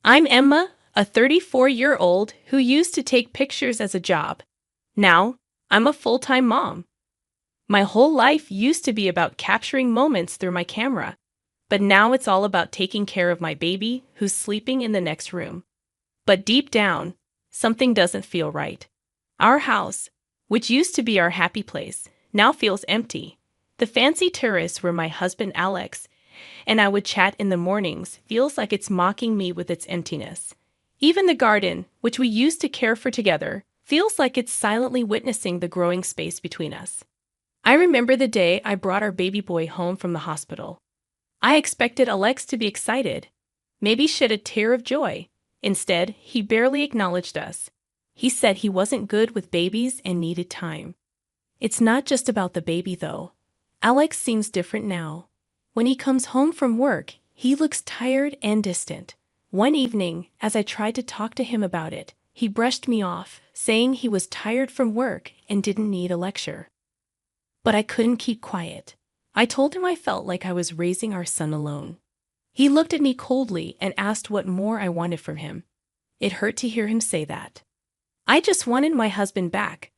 I'm Emma, a 34-year-old who used to take pictures as a job. Now, I'm a full-time mom. My whole life used to be about capturing moments through my camera, but now it's all about taking care of my baby who's sleeping in the next room. But deep down, something doesn't feel right. Our house, which used to be our happy place, now feels empty. The fancy terrace where my husband Alex and I would chat in the mornings feels like it's mocking me with its emptiness. Even the garden, which we used to care for together, feels like it's silently witnessing the growing space between us. I remember the day I brought our baby boy home from the hospital. I expected Alex to be excited, maybe shed a tear of joy. Instead, he barely acknowledged us. He said he wasn't good with babies and needed time. It's not just about the baby, though. Alex seems different now. When he comes home from work, he looks tired and distant. One evening, as I tried to talk to him about it, he brushed me off, saying he was tired from work and didn't need a lecture. But I couldn't keep quiet. I told him I felt like I was raising our son alone. He looked at me coldly and asked what more I wanted from him. It hurt to hear him say that. I just wanted my husband back,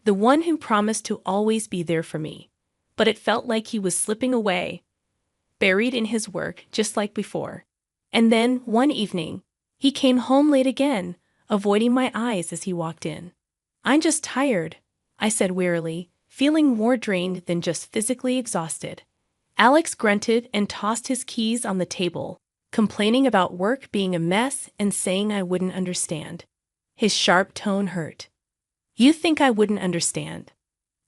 the one who promised to always be there for me. But it felt like he was slipping away, buried in his work just like before. And then, one evening, he came home late again, avoiding my eyes as he walked in. "I'm just tired," I said wearily, feeling more drained than just physically exhausted. Alex grunted and tossed his keys on the table, complaining about work being a mess and saying I wouldn't understand. His sharp tone hurt. "You think I wouldn't understand?"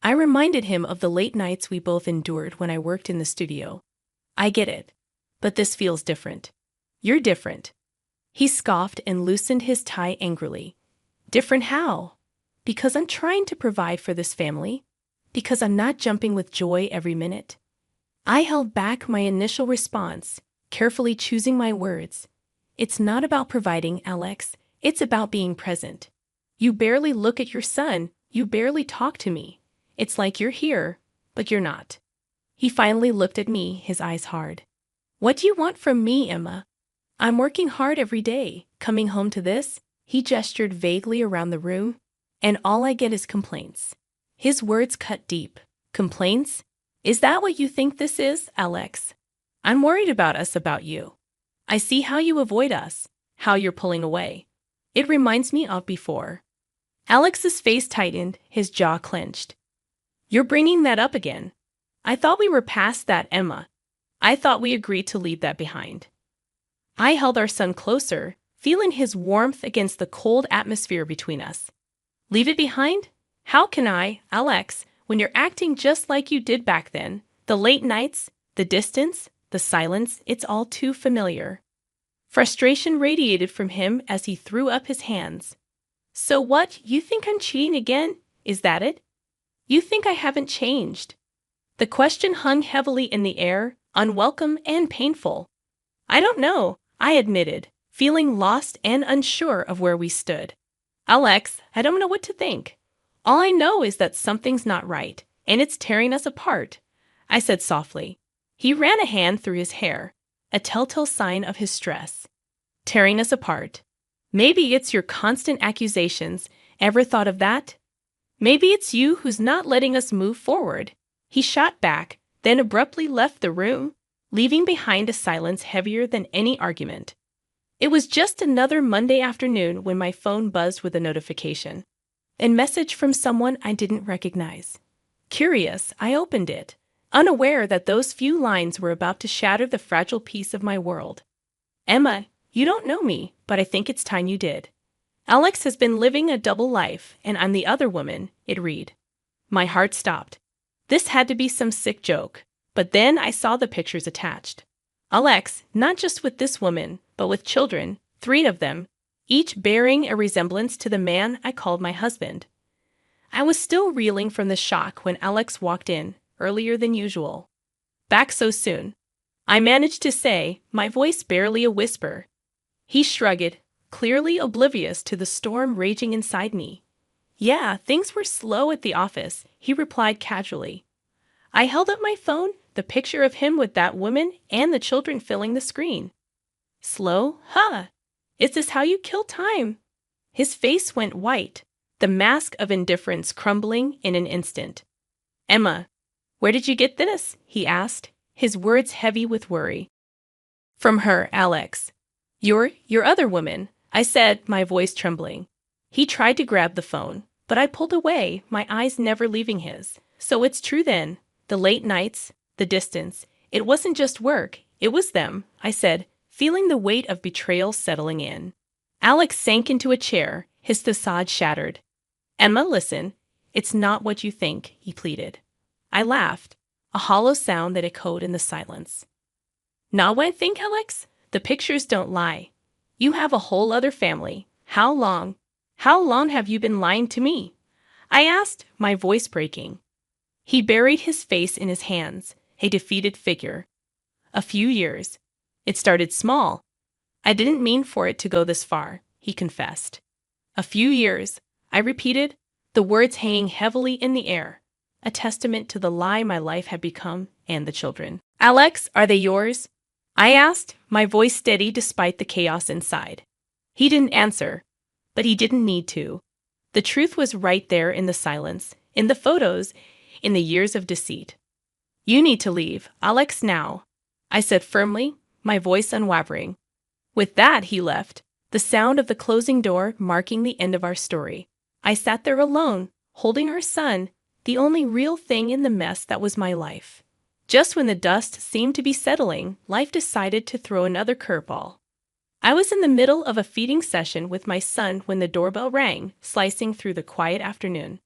I reminded him of the late nights we both endured when I worked in the studio. "I get it, but this feels different." "You're different." He scoffed and loosened his tie angrily. "Different how?" "Because I'm trying to provide for this family. Because I'm not jumping with joy every minute." I held back my initial response, carefully choosing my words. "It's not about providing, Alex. It's about being present. You barely look at your son. You barely talk to me. It's like you're here, but you're not." He finally looked at me, his eyes hard. "What do you want from me, Emma? I'm working hard every day, coming home to this." He gestured vaguely around the room, "and all I get is complaints." His words cut deep. "Complaints? Is that what you think this is, Alex? I'm worried about us, about you. I see how you avoid us, how you're pulling away. It reminds me of before." Alex's face tightened, his jaw clenched. "You're bringing that up again. I thought we were past that, Emma. I thought we agreed to leave that behind." I held our son closer, feeling his warmth against the cold atmosphere between us. "Leave it behind? How can I, Alex, when you're acting just like you did back then? The late nights, the distance, the silence, it's all too familiar." Frustration radiated from him as he threw up his hands. "So what, you think I'm cheating again? Is that it? You think I haven't changed?" The question hung heavily in the air, unwelcome and painful. "I don't know," I admitted, feeling lost and unsure of where we stood. "Alex, I don't know what to think. All I know is that something's not right, and it's tearing us apart," I said softly. He ran a hand through his hair, a telltale sign of his stress. "Tearing us apart. Maybe it's your constant accusations. Ever thought of that? Maybe it's you who's not letting us move forward." He shot back, then abruptly left the room, leaving behind a silence heavier than any argument. It was just another Monday afternoon when my phone buzzed with a notification. A message from someone I didn't recognize. Curious, I opened it, unaware that those few lines were about to shatter the fragile piece of my world. "Emma, you don't know me, but I think it's time you did. Alex has been living a double life, and I'm the other woman," it read. My heart stopped. This had to be some sick joke, but then I saw the pictures attached. Alex, not just with this woman, but with children, 3 of them, each bearing a resemblance to the man I called my husband. I was still reeling from the shock when Alex walked in, earlier than usual. "Back so soon?" I managed to say, my voice barely a whisper. He shrugged, clearly oblivious to the storm raging inside me. "Yeah, things were slow at the office," he replied casually. I held up my phone, the picture of him with that woman and the children filling the screen. "Slow? Huh?" Is this how you kill time? His face went white, the mask of indifference crumbling in an instant. Emma, where did you get this? He asked, his words heavy with worry. From her, Alex. Your other woman, I said, my voice trembling. He tried to grab the phone, but I pulled away, my eyes never leaving his. So it's true then. The late nights, the distance. It wasn't just work, it was them, I said, feeling the weight of betrayal settling in. Alex sank into a chair, his facade shattered. Emma, listen. It's not what you think, he pleaded. I laughed, a hollow sound that echoed in the silence. Not what I think, Alex? The pictures don't lie. You have a whole other family. How long have you been lying to me? I asked, my voice breaking. He buried his face in his hands, a defeated figure. A few years. It started small. I didn't mean for it to go this far, he confessed. A few years, I repeated, the words hanging heavily in the air, a testament to the lie my life had become and the children. Alex, are they yours? I asked, my voice steady despite the chaos inside. He didn't answer, but he didn't need to. The truth was right there in the silence, in the photos, in the years of deceit. You need to leave, Alex, now, I said firmly, my voice unwavering. With that, he left, the sound of the closing door marking the end of our story. I sat there alone, holding our son, the only real thing in the mess that was my life. Just when the dust seemed to be settling, life decided to throw another curveball. I was in the middle of a feeding session with my son when the doorbell rang, slicing through the quiet afternoon.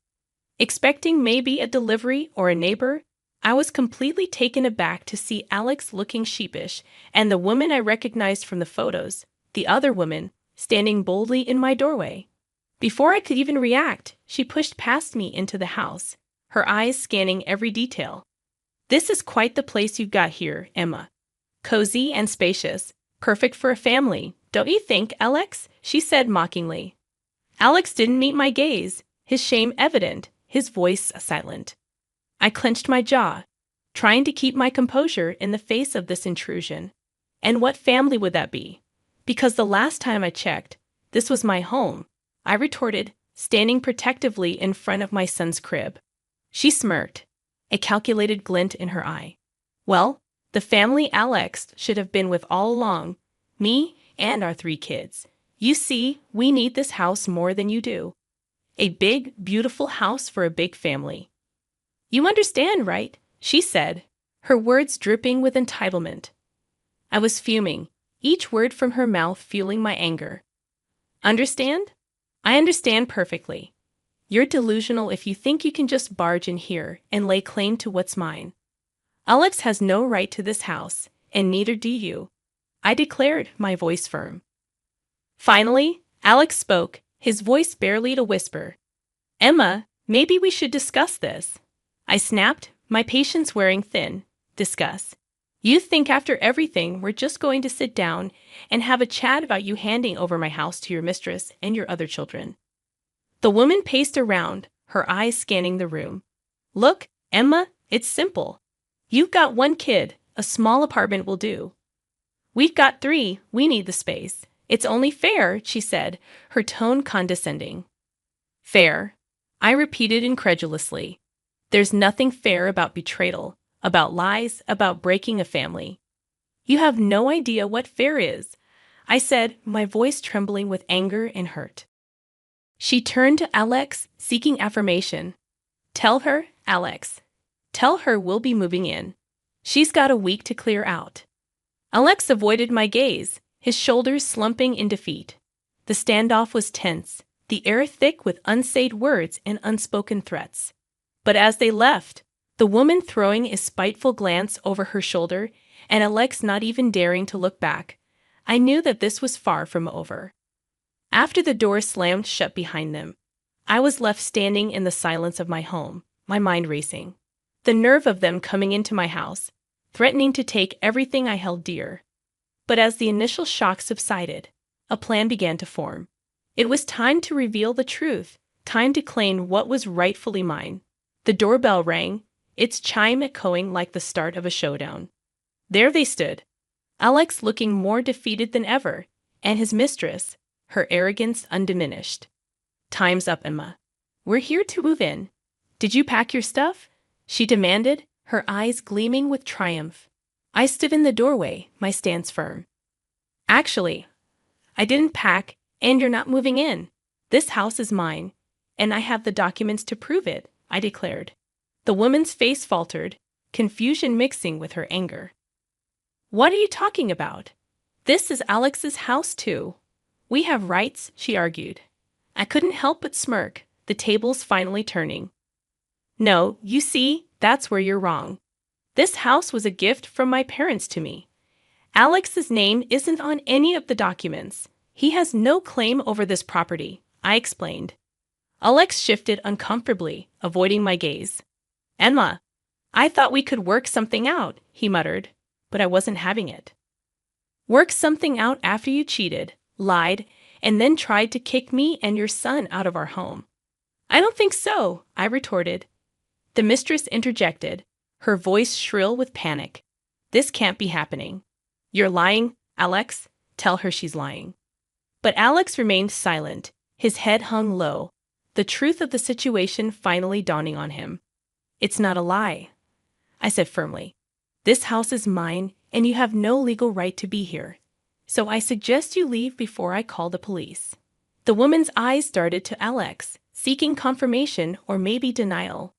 Expecting maybe a delivery or a neighbor, I was completely taken aback to see Alex looking sheepish and the woman I recognized from the photos, the other woman, standing boldly in my doorway. Before I could even react, she pushed past me into the house, her eyes scanning every detail. This is quite the place you've got here, Emma. Cozy and spacious, perfect for a family, don't you think, Alex? She said mockingly. Alex didn't meet my gaze, his shame evident, his voice silent. I clenched my jaw, trying to keep my composure in the face of this intrusion. And what family would that be? Because the last time I checked, this was my home, I retorted, standing protectively in front of my son's crib. She smirked, a calculated glint in her eye. Well, the family Alex should have been with all along, me and our 3 kids. You see, we need this house more than you do. A big, beautiful house for a big family. You understand, right? She said, her words dripping with entitlement. I was fuming, each word from her mouth fueling my anger. Understand? I understand perfectly. You're delusional if you think you can just barge in here and lay claim to what's mine. Alex has no right to this house, and neither do you, I declared, my voice firm. Finally, Alex spoke, his voice barely a whisper. Emma, maybe we should discuss this. I snapped, my patience wearing thin. Discuss. You think after everything we're just going to sit down and have a chat about you handing over my house to your mistress and your other children. The woman paced around, her eyes scanning the room. Look, Emma, it's simple. You've got 1 kid, a small apartment will do. We've got 3, we need the space. It's only fair, she said, her tone condescending. Fair, I repeated incredulously. There's nothing fair about betrayal, about lies, about breaking a family. You have no idea what fair is, I said, my voice trembling with anger and hurt. She turned to Alex, seeking affirmation. Tell her, Alex. Tell her we'll be moving in. She's got a week to clear out. Alex avoided my gaze, his shoulders slumping in defeat. The standoff was tense, the air thick with unsaid words and unspoken threats. But as they left, the woman throwing a spiteful glance over her shoulder and Alex not even daring to look back, I knew that this was far from over. After the door slammed shut behind them, I was left standing in the silence of my home, my mind racing. The nerve of them coming into my house, threatening to take everything I held dear. But as the initial shock subsided, a plan began to form. It was time to reveal the truth, time to claim what was rightfully mine. The doorbell rang, its chime echoing like the start of a showdown. There they stood, Alex looking more defeated than ever, and his mistress, her arrogance undiminished. Time's up, Emma. We're here to move in. Did you pack your stuff? She demanded, her eyes gleaming with triumph. I stood in the doorway, my stance firm. Actually, I didn't pack, and you're not moving in. This house is mine, and I have the documents to prove it, I declared. The woman's face faltered, confusion mixing with her anger. What are you talking about? This is Alex's house too. We have rights, she argued. I couldn't help but smirk, the tables finally turning. No, you see, that's where you're wrong. This house was a gift from my parents to me. Alex's name isn't on any of the documents. He has no claim over this property, I explained. Alex shifted uncomfortably, avoiding my gaze. Emma, I thought we could work something out, he muttered, but I wasn't having it. Work something out after you cheated, lied, and then tried to kick me and your son out of our home. I don't think so, I retorted. The mistress interjected, her voice shrill with panic. This can't be happening. You're lying, Alex. Tell her she's lying. But Alex remained silent, his head hung low, the truth of the situation finally dawning on him. It's not a lie, I said firmly. This house is mine, and you have no legal right to be here. So I suggest you leave before I call the police. The woman's eyes darted to Alex, seeking confirmation or maybe denial.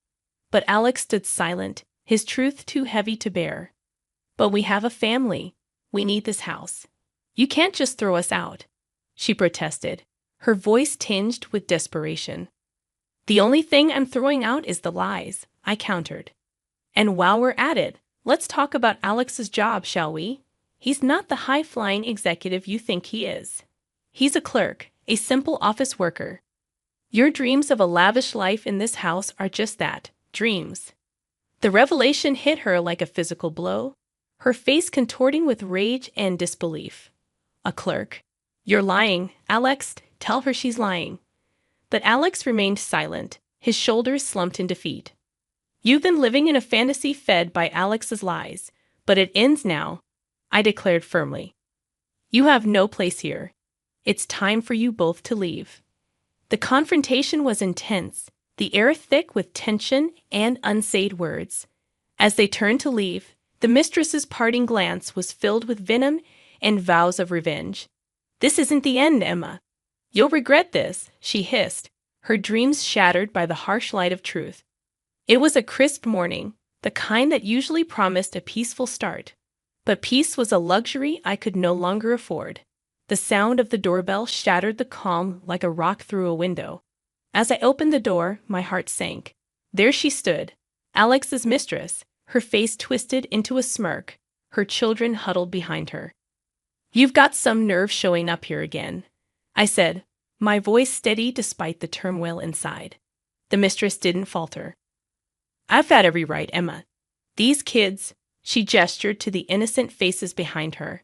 But Alex stood silent, his truth too heavy to bear. But we have a family. We need this house. You can't just throw us out, she protested, her voice tinged with desperation. The only thing I'm throwing out is the lies, I countered. And while we're at it, let's talk about Alex's job, shall we? He's not the high-flying executive you think he is. He's a clerk, a simple office worker. Your dreams of a lavish life in this house are just that, dreams. The revelation hit her like a physical blow, her face contorting with rage and disbelief. A clerk. You're lying, Alex. Tell her she's lying. But Alex remained silent, his shoulders slumped in defeat. You've been living in a fantasy fed by Alex's lies, but it ends now, I declared firmly. You have no place here. It's time for you both to leave. The confrontation was intense, the air thick with tension and unsaid words. As they turned to leave, the mistress's parting glance was filled with venom and vows of revenge. This isn't the end, Emma. You'll regret this, she hissed, her dreams shattered by the harsh light of truth. It was a crisp morning, the kind that usually promised a peaceful start. But peace was a luxury I could no longer afford. The sound of the doorbell shattered the calm like a rock through a window. As I opened the door, my heart sank. There she stood, Alex's mistress, her face twisted into a smirk, her children huddled behind her. You've got some nerve showing up here again, I said, my voice steady despite the turmoil inside. The mistress didn't falter. I've had every right, Emma. These kids, she gestured to the innocent faces behind her.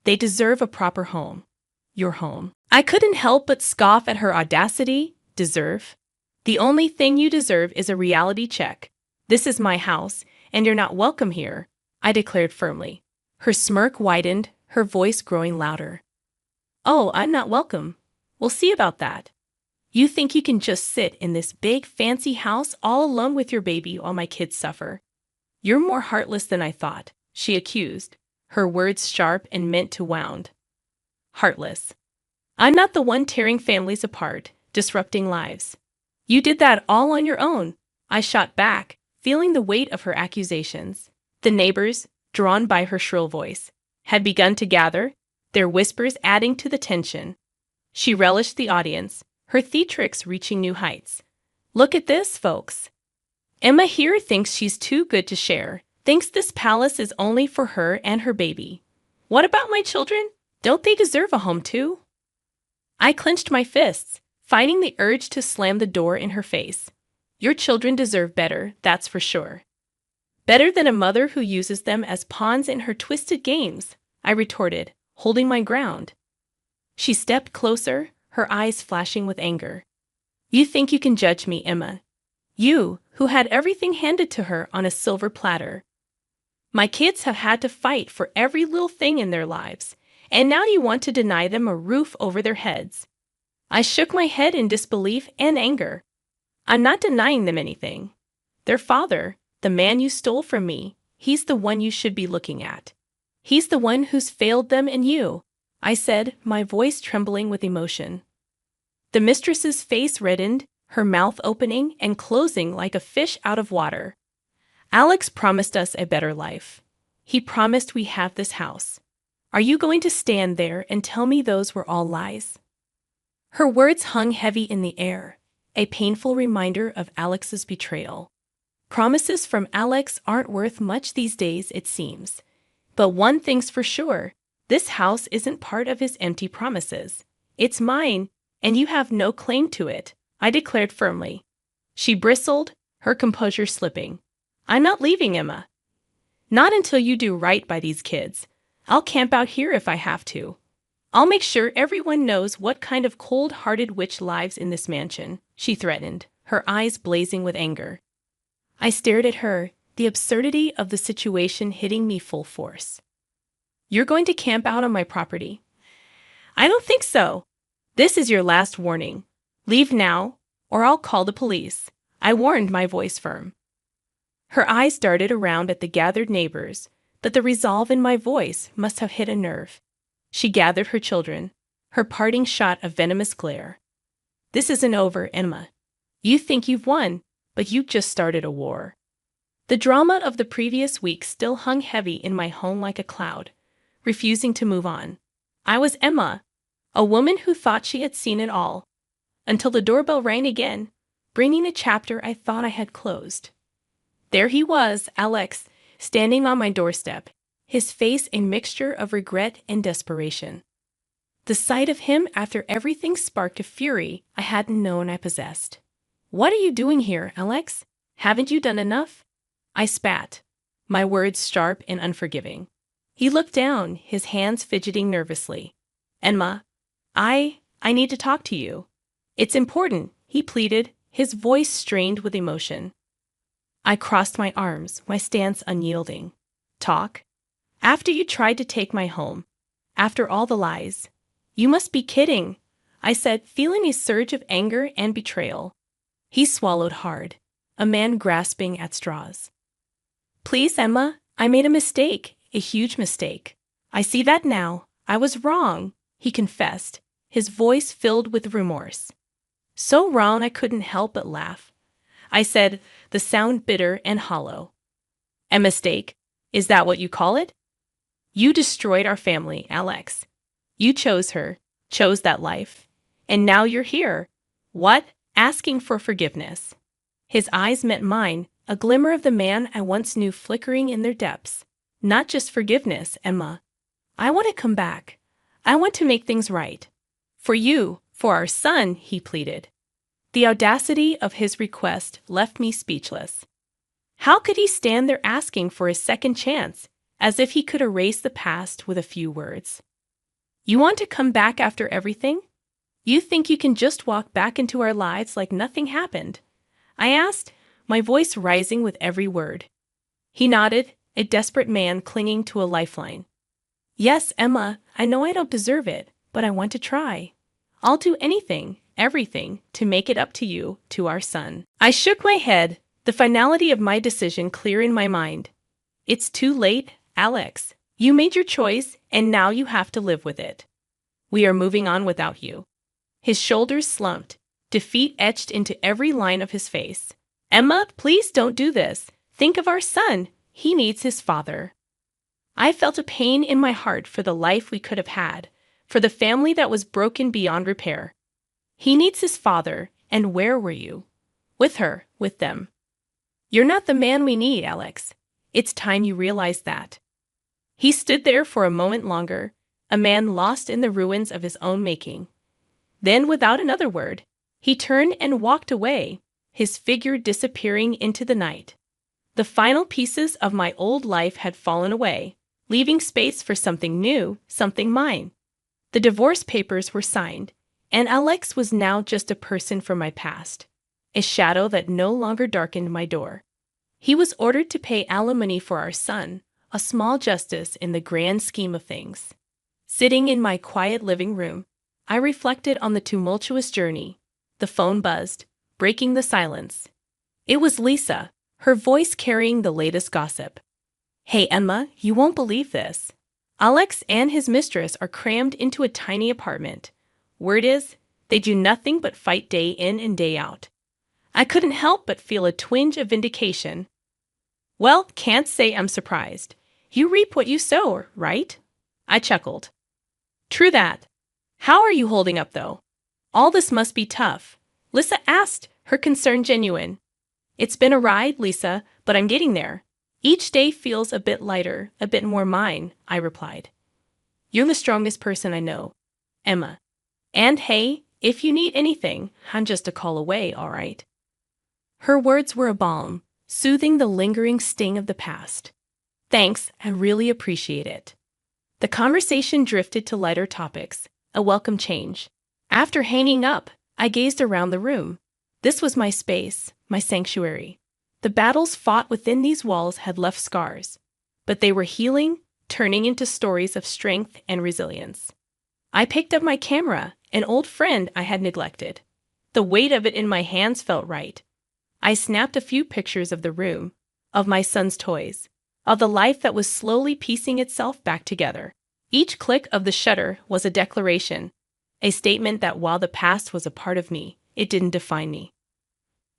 They deserve a proper home. Your home. I couldn't help but scoff at her audacity. Deserve? The only thing you deserve is a reality check. This is my house, and you're not welcome here, I declared firmly. Her smirk widened, her voice growing louder. Oh, I'm not welcome. We'll see about that. You think you can just sit in this big, fancy house all alone with your baby while my kids suffer? You're more heartless than I thought, she accused, her words sharp and meant to wound. Heartless. I'm not the one tearing families apart, disrupting lives. You did that all on your own, I shot back, feeling the weight of her accusations. The neighbors, drawn by her shrill voice, had begun to gather, their whispers adding to the tension. She relished the audience, her theatrics reaching new heights. Look at this, folks. Emma here thinks she's too good to share, thinks this palace is only for her and her baby. What about my children? Don't they deserve a home too? I clenched my fists, fighting the urge to slam the door in her face. Your children deserve better, that's for sure. Better than a mother who uses them as pawns in her twisted games, I retorted, holding my ground. She stepped closer, her eyes flashing with anger. You think you can judge me, Emma? You, who had everything handed to her on a silver platter. My kids have had to fight for every little thing in their lives, And now you want to deny them a roof over their heads. I shook my head in disbelief and anger. I'm not denying them anything. Their father, the man you stole from me, he's the one you should be looking at. He's the one who's failed them and you, I said, my voice trembling with emotion. The mistress's face reddened, her mouth opening and closing like a fish out of water. Alex promised us a better life. He promised we have this house. Are you going to stand there and tell me those were all lies? Her words hung heavy in the air, a painful reminder of Alex's betrayal. Promises from Alex aren't worth much these days, it seems. But one thing's for sure, this house isn't part of his empty promises. It's mine, and you have no claim to it, I declared firmly. She bristled, her composure slipping. I'm not leaving, Emma. Not until you do right by these kids. I'll camp out here if I have to. I'll make sure everyone knows what kind of cold-hearted witch lives in this mansion, she threatened, her eyes blazing with anger. I stared at her, the absurdity of the situation hitting me full force. You're going to camp out on my property? I don't think so. This is your last warning. Leave now, or I'll call the police, I warned, my voice firm. Her eyes darted around at the gathered neighbors, but the resolve in my voice must have hit a nerve. She gathered her children, her parting shot a venomous glare. This isn't over, Emma. You think you've won, but you've just started a war. The drama of the previous week still hung heavy in my home like a cloud, refusing to move on. I was Emma, a woman who thought she had seen it all, until the doorbell rang again, bringing a chapter I thought I had closed. There he was, Alex, standing on my doorstep, his face a mixture of regret and desperation. The sight of him after everything sparked a fury I hadn't known I possessed. What are you doing here, Alex? Haven't you done enough? I spat, my words sharp and unforgiving. He looked down, his hands fidgeting nervously. Emma, I need to talk to you. It's important, he pleaded, his voice strained with emotion. I crossed my arms, my stance unyielding. Talk? After you tried to take my home, after all the lies. You must be kidding, I said, feeling a surge of anger and betrayal. He swallowed hard, a man grasping at straws. Please, Emma, I made a mistake, a huge mistake. I see that now. I was wrong, he confessed, his voice filled with remorse. So wrong I couldn't help but laugh. I said, the sound bitter and hollow. A mistake? Is that what you call it? You destroyed our family, Alex. You chose her, chose that life. And now you're here. What? Asking for forgiveness. His eyes met mine, a glimmer of the man I once knew flickering in their depths. Not just forgiveness, Emma. I want to come back. I want to make things right. For you, for our son, he pleaded. The audacity of his request left me speechless. How could he stand there asking for a second chance, as if he could erase the past with a few words? You want to come back after everything? You think you can just walk back into our lives like nothing happened? I asked, my voice rising with every word. He nodded, a desperate man clinging to a lifeline. Yes, Emma, I know I don't deserve it, but I want to try. I'll do anything, everything, to make it up to you, to our son. I shook my head, the finality of my decision clear in my mind. It's too late, Alex. You made your choice, and now you have to live with it. We are moving on without you. His shoulders slumped, defeat etched into every line of his face. Emma, please don't do this. Think of our son. He needs his father. I felt a pain in my heart for the life we could have had, for the family that was broken beyond repair. He needs his father, and where were you? With her, with them. You're not the man we need, Alex. It's time you realized that. He stood there for a moment longer, a man lost in the ruins of his own making. Then, without another word, he turned and walked away, his figure disappearing into the night. The final pieces of my old life had fallen away, leaving space for something new, something mine. The divorce papers were signed, and Alex was now just a person from my past, a shadow that no longer darkened my door. He was ordered to pay alimony for our son, a small justice in the grand scheme of things. Sitting in my quiet living room, I reflected on the tumultuous journey. The phone buzzed, breaking the silence. It was Lisa, her voice carrying the latest gossip. "Hey Emma, you won't believe this. Alex and his mistress are crammed into a tiny apartment. Word is, they do nothing but fight day in and day out." I couldn't help but feel a twinge of vindication. "Well, can't say I'm surprised. You reap what you sow, right?" I chuckled. "True that. How are you holding up, though? All this must be tough." Lisa asked, her concern genuine. "It's been a ride, Lisa, but I'm getting there. Each day feels a bit lighter, a bit more mine," I replied. "You're the strongest person I know, Emma. And hey, if you need anything, I'm just a call away, all right?" Her words were a balm, soothing the lingering sting of the past. "Thanks, I really appreciate it." The conversation drifted to lighter topics, a welcome change. After hanging up, I gazed around the room. This was my space, my sanctuary. The battles fought within these walls had left scars, but they were healing, turning into stories of strength and resilience. I picked up my camera, an old friend I had neglected. The weight of it in my hands felt right. I snapped a few pictures of the room, of my son's toys, of the life that was slowly piecing itself back together. Each click of the shutter was a declaration, a statement that while the past was a part of me, it didn't define me.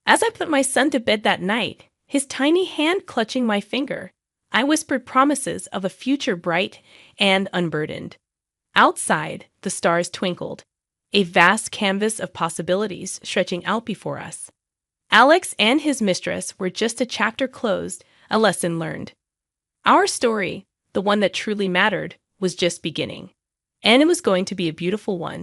As I put my son to bed that night, his tiny hand clutching my finger, I whispered promises of a future bright and unburdened. Outside, the stars twinkled, a vast canvas of possibilities stretching out before us. Alex and his mistress were just a chapter closed, a lesson learned. Our story, the one that truly mattered, was just beginning. And it was going to be a beautiful one.